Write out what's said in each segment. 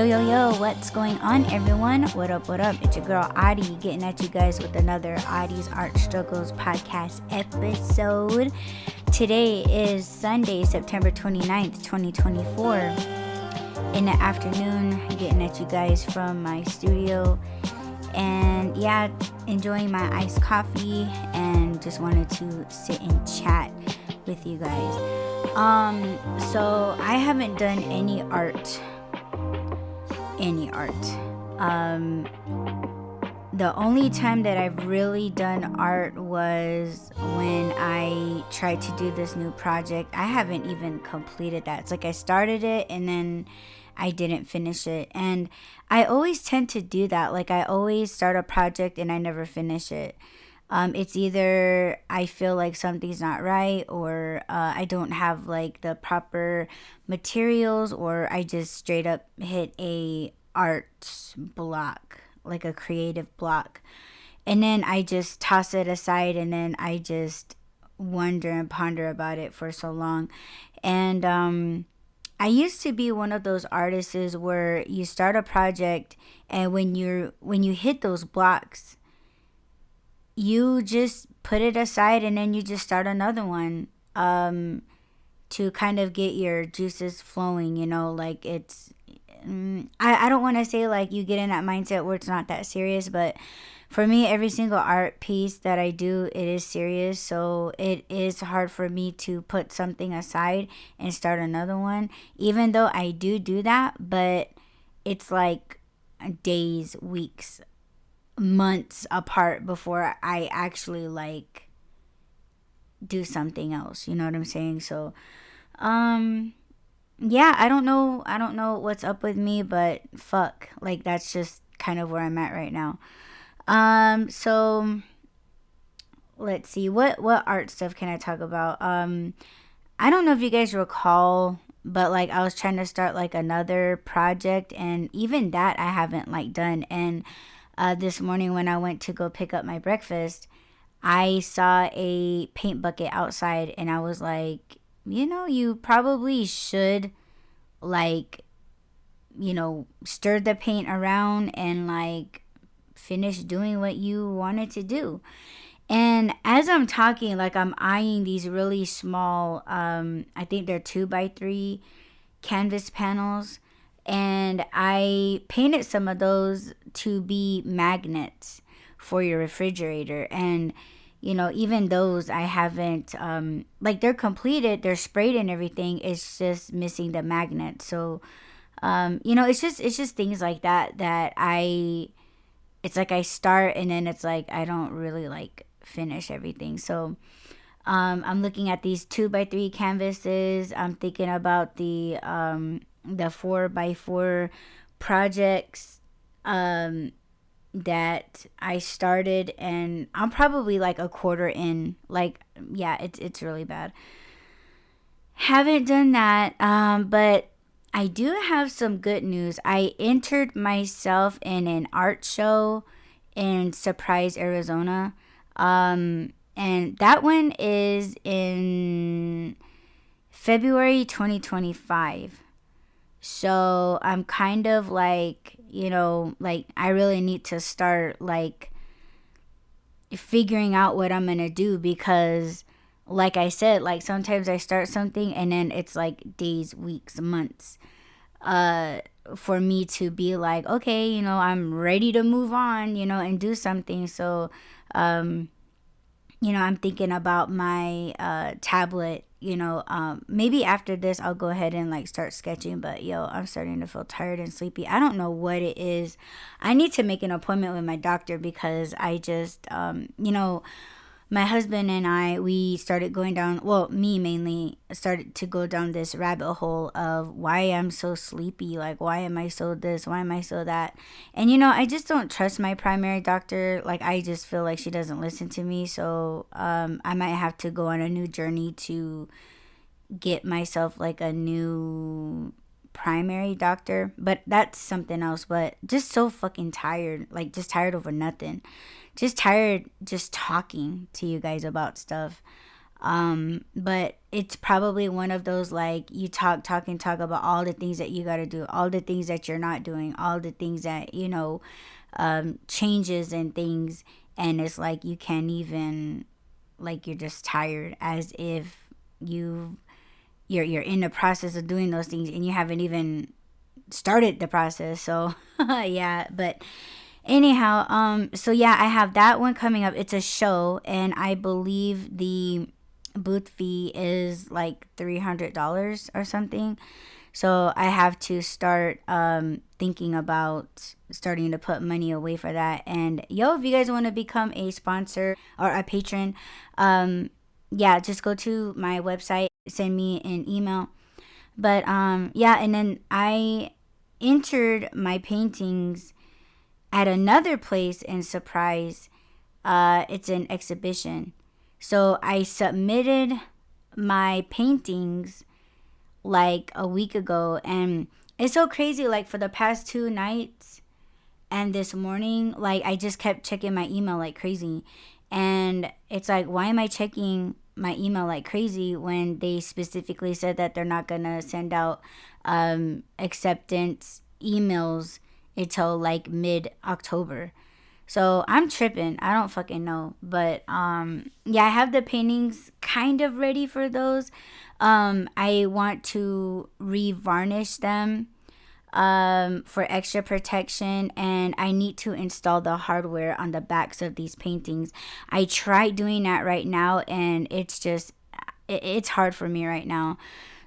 Yo, what's going on, everyone? What up? It's your girl, Audie, getting at you guys with another Audie's Art Struggles podcast episode. Today is Sunday, September 29th, 2024. In the afternoon, getting at you guys from my studio. And yeah, enjoying my iced coffee and just wanted to sit and chat with you guys. So I haven't done any art. The only time that I've really done art was when I tried to do this new project. I haven't even completed that. It's like I started it and then I didn't finish it. And I always tend to do that. Like I always start a project and I never finish it. It's either I feel like something's not right, or I don't have like the proper materials, or I just straight up hit a art block, like a creative block. And then I just toss it aside, and then I just wonder and ponder about it for so long. And I used to be one of those artists where you start a project, and when you hit those blocks, you just put it aside and then you just start another one to kind of get your juices flowing, like it's I don't want to say like you get in that mindset where it's not that serious, but for me, every single art piece that I do, it is serious. So it is hard for me to put something aside and start another one, even though I do that, but it's like days, weeks, months apart before I actually like do something else. You know what I'm saying? So yeah, I don't know what's up with me, but fuck, like that's just kind of where I'm at right now. So let's see, what art stuff can I talk about? I don't know if you guys recall, but like I was trying to start like another project, and even that I haven't like done. And this morning when I went to go pick up my breakfast, I saw a paint bucket outside, and I was like, you probably should like, stir the paint around and like finish doing what you wanted to do. And as I'm talking, like I'm eyeing these really small, I think they're 2x3 canvas panels. And I painted some of those to be magnets for your refrigerator. And, even those I haven't, like they're completed, they're sprayed and everything. It's just missing the magnet. So, it's just things like that it's like I start and then it's like I don't really like finish everything. So, I'm looking at these 2x3 canvases. I'm thinking about the 4x4 projects that I started, and I'm probably like a quarter in. Like, yeah, it's really bad. Haven't done that, but I do have some good news. I entered myself in an art show in Surprise, Arizona, and that one is in February 2025. So I'm kind of like, like I really need to start like figuring out what I'm going to do, because like I said, like sometimes I start something and then it's like days, weeks, months for me to be like, okay, I'm ready to move on, and do something. So I'm thinking about my tablet. Maybe after this I'll go ahead and like start sketching, but I'm starting to feel tired and sleepy. I don't know what it is. I need to make an appointment with my doctor, because I just my husband and we started going down, well, me mainly, started to go down this rabbit hole of why I'm so sleepy. Like, why am I so this? Why am I so that? And, I just don't trust my primary doctor. Like, I just feel like she doesn't listen to me. So I might have to go on a new journey to get myself like a new primary doctor. But that's something else. But just so fucking tired. Like, just tired over nothing. Just tired just talking to you guys about stuff. But it's probably one of those, like, you talk and talk about all the things that you got to do, all the things that you're not doing, all the things that, changes and things. And it's like you can't even, like, you're just tired, as if you're in the process of doing those things and you haven't even started the process. So yeah, but anyhow, so yeah, I have that one coming up. It's a show, and I believe the booth fee is like $300 or something. So I have to start thinking about starting to put money away for that. And yo, if you guys want to become a sponsor or a patron, yeah, just go to my website, send me an email. But yeah, and then I entered my paintings at another place in Surprise. It's an exhibition. So I submitted my paintings like a week ago, and it's so crazy. Like, for the past 2 nights and this morning, like, I just kept checking my email like crazy. And it's like, why am I checking my email like crazy when they specifically said that they're not gonna send out acceptance emails until like mid-October? So I'm tripping. I don't fucking know. But yeah, I have the paintings kind of ready for those. I want to revarnish them for extra protection, and I need to install the hardware on the backs of these paintings. I tried doing that right now, and it's just it's hard for me right now.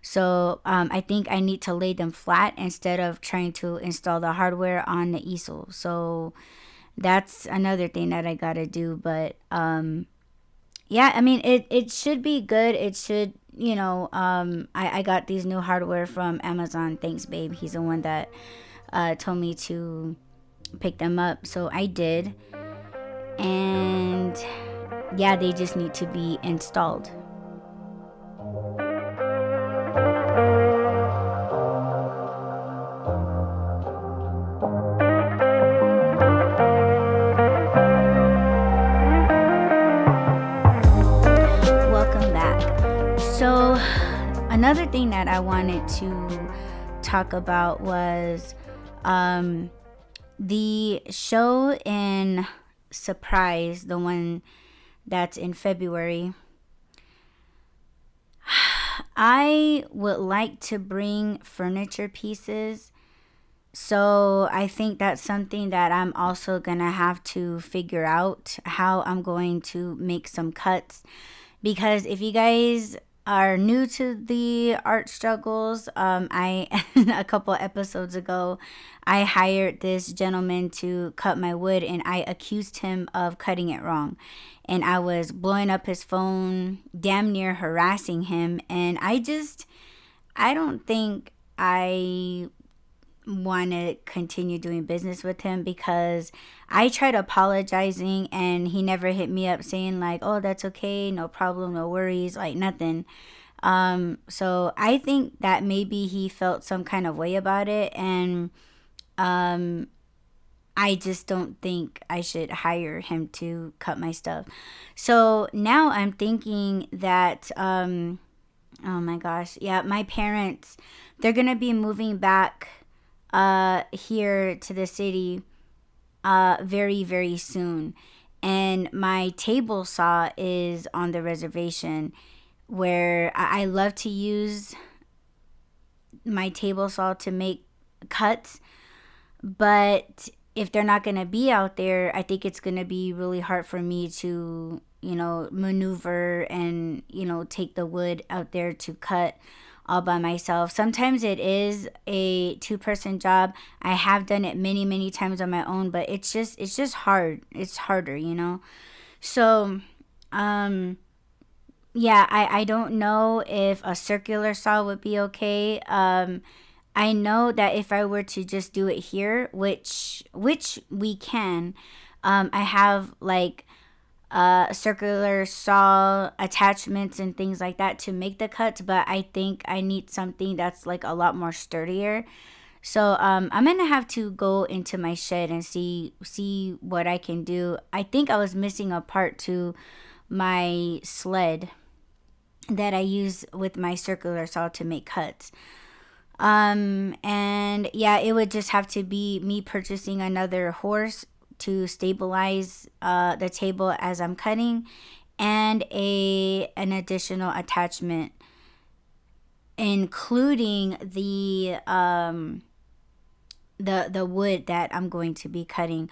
So I think I need to lay them flat instead of trying to install the hardware on the easel. So that's another thing that I gotta do. But yeah, I mean, it should be good. It should, I got these new hardware from Amazon. Thanks, babe. He's the one that told me to pick them up. So I did. And yeah, they just need to be installed. Welcome back. So another thing that I wanted to talk about was the show in Surprise, the one that's in February. I would like to bring furniture pieces. So I think that's something that I'm also gonna have to figure out how I'm going to make some cuts. Because if you guys are new to the art struggles, I a couple episodes ago, I hired this gentleman to cut my wood, and I accused him of cutting it wrong. And I was blowing up his phone, damn near harassing him. And I don't think I want to continue doing business with him, because I tried apologizing and he never hit me up saying like, oh, that's okay, no problem, no worries, like nothing. So I think that maybe he felt some kind of way about it, and I just don't think I should hire him to cut my stuff. So now I'm thinking that oh my gosh, yeah, my parents, they're gonna be moving back here to the city very, very soon. And my table saw is on the reservation, where I love to use my table saw to make cuts. But if they're not going to be out there, I think it's going to be really hard for me to, maneuver and, take the wood out there to cut all by myself. Sometimes it is a two-person job. I have done it many, many times on my own, but it's just hard. It's harder. So, yeah, I don't know if a circular saw would be okay. I know that if I were to just do it here, which we can, I have like circular saw attachments and things like that to make the cuts, but I think I need something that's like a lot more sturdier. So I'm gonna have to go into my shed and see what I can do. I think I was missing a part to my sled. that I use with my circular saw to make cuts. And yeah, it would just have to be me purchasing another horse to stabilize the table as I'm cutting, and a an additional attachment, including the wood that I'm going to be cutting.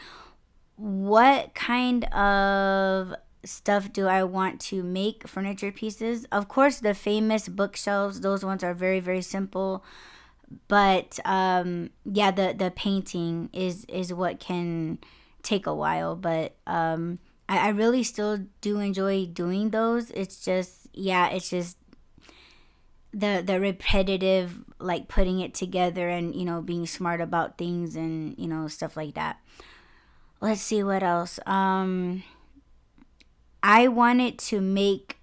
What kind of stuff do I want to make furniture pieces? Of course, the famous bookshelves, those ones are very, very simple. But yeah, the painting is what can take a while. But I really still do enjoy doing those. It's just, yeah, it's just the repetitive, like putting it together and being smart about things and stuff like that. Let's see what else. I wanted to make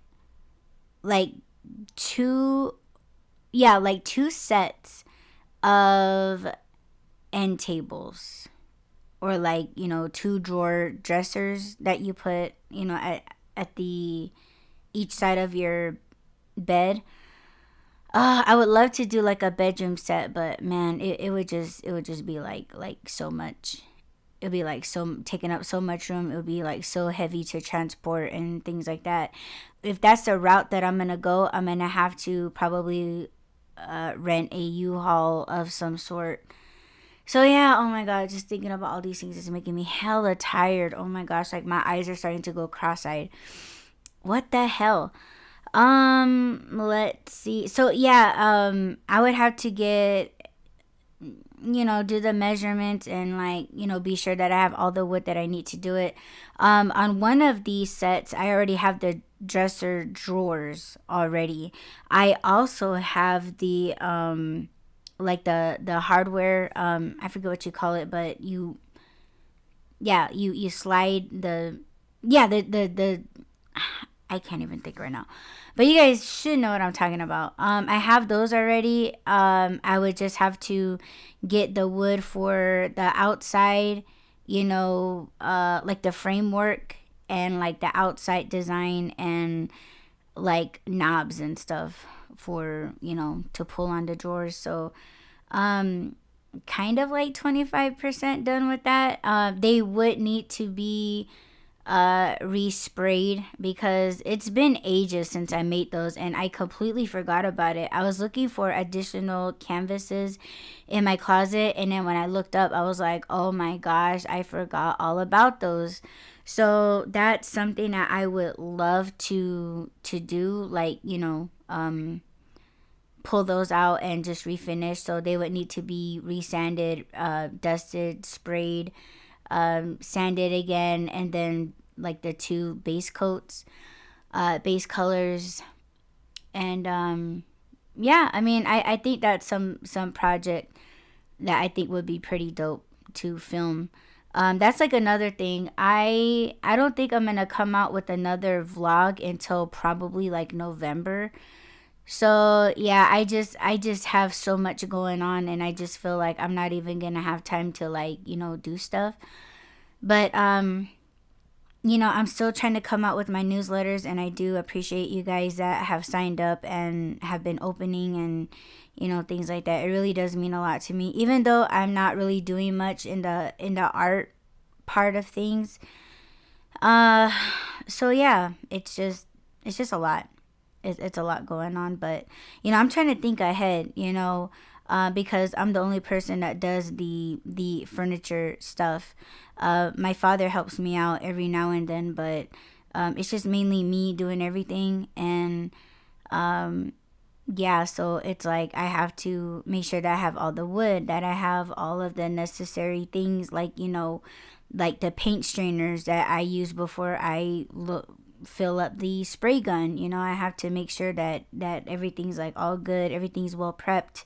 like two, yeah, like two sets of end tables, or like two drawer dressers that you put at the each side of your bed. I would love to do like a bedroom set, but man, it would just be like so much. It'd be like so taking up so much room. It would be like so heavy to transport and things like that. If that's the route that I'm gonna go, I'm gonna have to probably rent a U-Haul of some sort. So yeah, oh my god, just thinking about all these things is making me hella tired. Oh my gosh, like my eyes are starting to go cross-eyed. What the hell? Let's see. So yeah, I would have to get do the measurements and like be sure that I have all the wood that I need to do it. On one of these sets, I already have the dresser drawers already. I also have the like the hardware, I forget what you call it, but you slide the, yeah, the I can't even think right now. But you guys should know what I'm talking about. I have those already. I would just have to get the wood for the outside, like the framework and like the outside design, and like knobs and stuff for, to pull on the drawers. So, kind of like 25% done with that. They would need to be resprayed because it's been ages since I made those and I completely forgot about it. I was looking for additional canvases in my closet, and then when I looked up, I was like, oh my gosh, I forgot all about those. So that's something that I would love to do, like, pull those out and just refinish. So they would need to be resanded, dusted, sprayed, sanded again, and then like the two base coats, base colors. And yeah, I mean, I think that's some project that I think would be pretty dope to film. That's like another thing. I don't think I'm gonna come out with another vlog until probably like November. So yeah, I just have so much going on, and I just feel like I'm not even gonna have time to like do stuff. But I'm still trying to come out with my newsletters, and I do appreciate you guys that have signed up and have been opening, and things like that. It really does mean a lot to me, even though I'm not really doing much in the art part of things. Uh, so yeah, it's just a lot. It's a lot going on, but I'm trying to think ahead. Because I'm the only person that does the furniture stuff. My father helps me out every now and then, but it's just mainly me doing everything. And yeah, so it's like I have to make sure that I have all the wood, that I have all of the necessary things, like like the paint strainers that I use before I fill up the spray gun. I have to make sure that everything's like all good, everything's well prepped,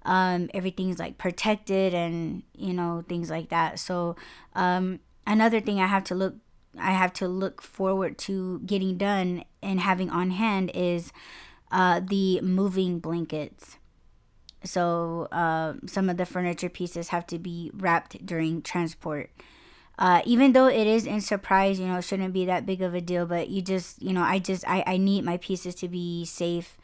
everything's like protected, and things like that. So another thing I have to look forward to getting done and having on hand is the moving blankets. So some of the furniture pieces have to be wrapped during transport. Even though it is in surprise, it shouldn't be that big of a deal, but you just, I need my pieces to be safe.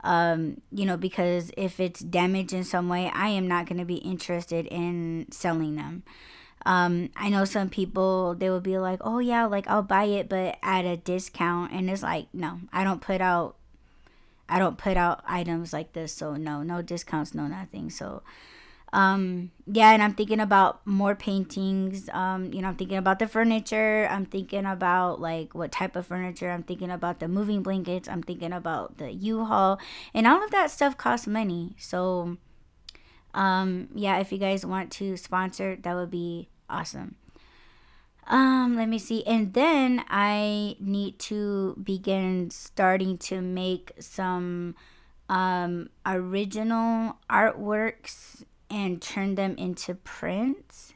Because if it's damaged in some way, I am not going to be interested in selling them. I know some people, they will be like, oh yeah, like I'll buy it, but at a discount. And it's like, no, I don't put out items like this. So no discounts, no nothing. So, yeah, and I'm thinking about more paintings. I'm thinking about the furniture. I'm thinking about like what type of furniture. I'm thinking about the moving blankets. I'm thinking about the U-Haul, and all of that stuff costs money. So, yeah, if you guys want to sponsor, that would be awesome. Let me see. And then I need to begin starting to make some original artworks and turn them into prints.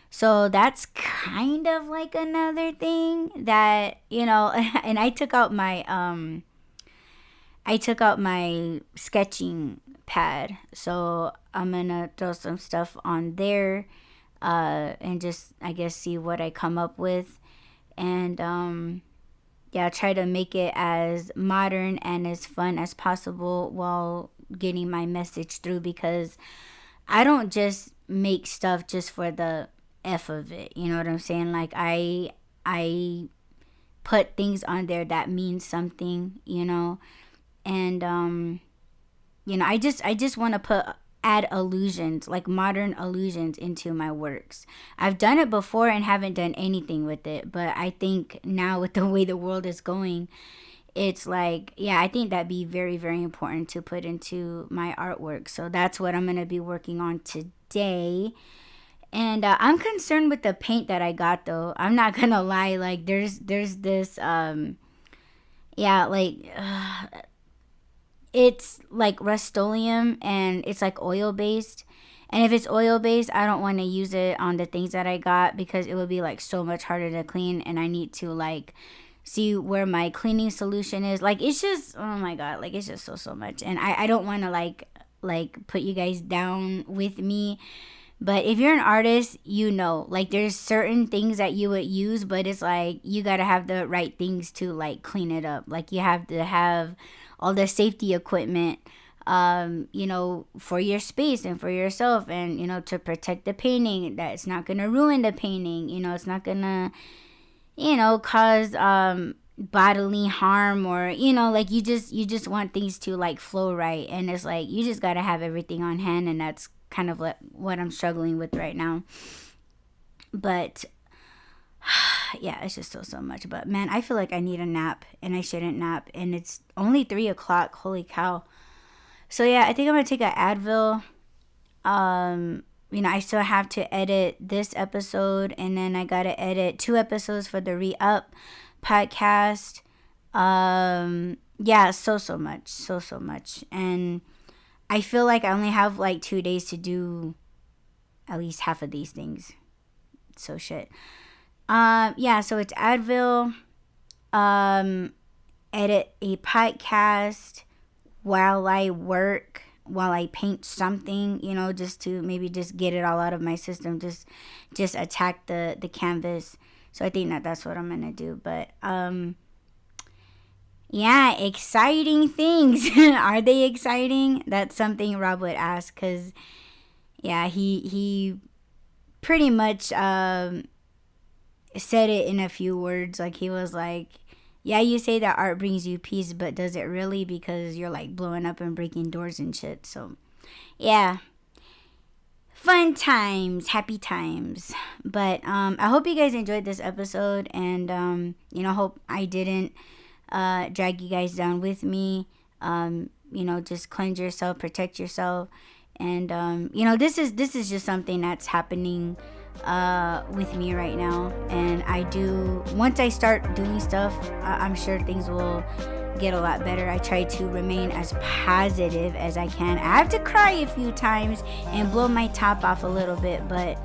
So that's kind of like another thing that, and I took out my sketching pad. So I'm gonna throw some stuff on there, and just, I guess, see what I come up with. And yeah, try to make it as modern and as fun as possible while getting my message through, because I don't just make stuff just for the F of it. You know what I'm saying? Like I put things on there that mean something, and I just want to add illusions, like modern illusions, into my works. I've done it before and haven't done anything with it, but I think now, with the way the world is going, it's like, yeah, I think that'd be very, very important to put into my artwork. So that's what I'm going to be working on today. And I'm concerned with the paint that I got, though. I'm not going to lie. Like, there's this, yeah, like, it's like Rust-Oleum, and it's like oil based. And if it's oil based, I don't want to use it on the things that I got, because it would be like so much harder to clean, and I need to like see where my cleaning solution is. Like, it's just, oh my god, like it's just so much. And I don't want to like put you guys down with me, but if you're an artist, like there's certain things that you would use, but it's like you got to have the right things to like clean it up. Like, you have to have all the safety equipment, for your space and for yourself, and to protect the painting, that it's not gonna ruin the painting, it's not gonna cause bodily harm, or like you just want things to like flow right. And it's like you just got to have everything on hand, and that's kind of what I'm struggling with right now. But yeah, it's just so much. But man, I feel like I need a nap, and I shouldn't nap, and it's only 3 o'clock. Holy cow. So yeah, I think I'm gonna take an Advil. I still have to edit this episode, and then I gotta edit 2 episodes for the Re-Up podcast. Yeah, so much. And I feel like I only have like 2 days to do at least half of these things. So shit. Yeah, so it's Advil, edit a podcast while I work, while I paint something, just to maybe just get it all out of my system, just attack the canvas. So I think that's what I'm gonna do. But yeah, exciting things. Are they exciting? That's something Rob would ask, because yeah, he pretty much said it in a few words. Like, he was like, yeah, you say that art brings you peace, but does it really? Because you're like blowing up and breaking doors and shit. So yeah, fun times, happy times. But I hope you guys enjoyed this episode, and hope I didn't drag you guys down with me. Just cleanse yourself, protect yourself. And this is just something that's happening with me right now. And once I start doing stuff, I'm sure things will get a lot better. I try to remain as positive as I can. I have to cry a few times and blow my top off a little bit, but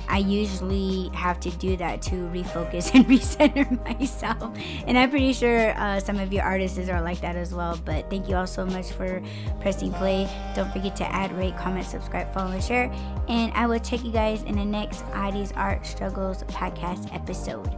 I usually have to do that to refocus and recenter myself. And I'm pretty sure some of your artists are like that as well. But thank you all so much for pressing play. Don't forget to add, rate, comment, subscribe, follow, and share. And I will check you guys in the next Audie's Art Struggles podcast episode.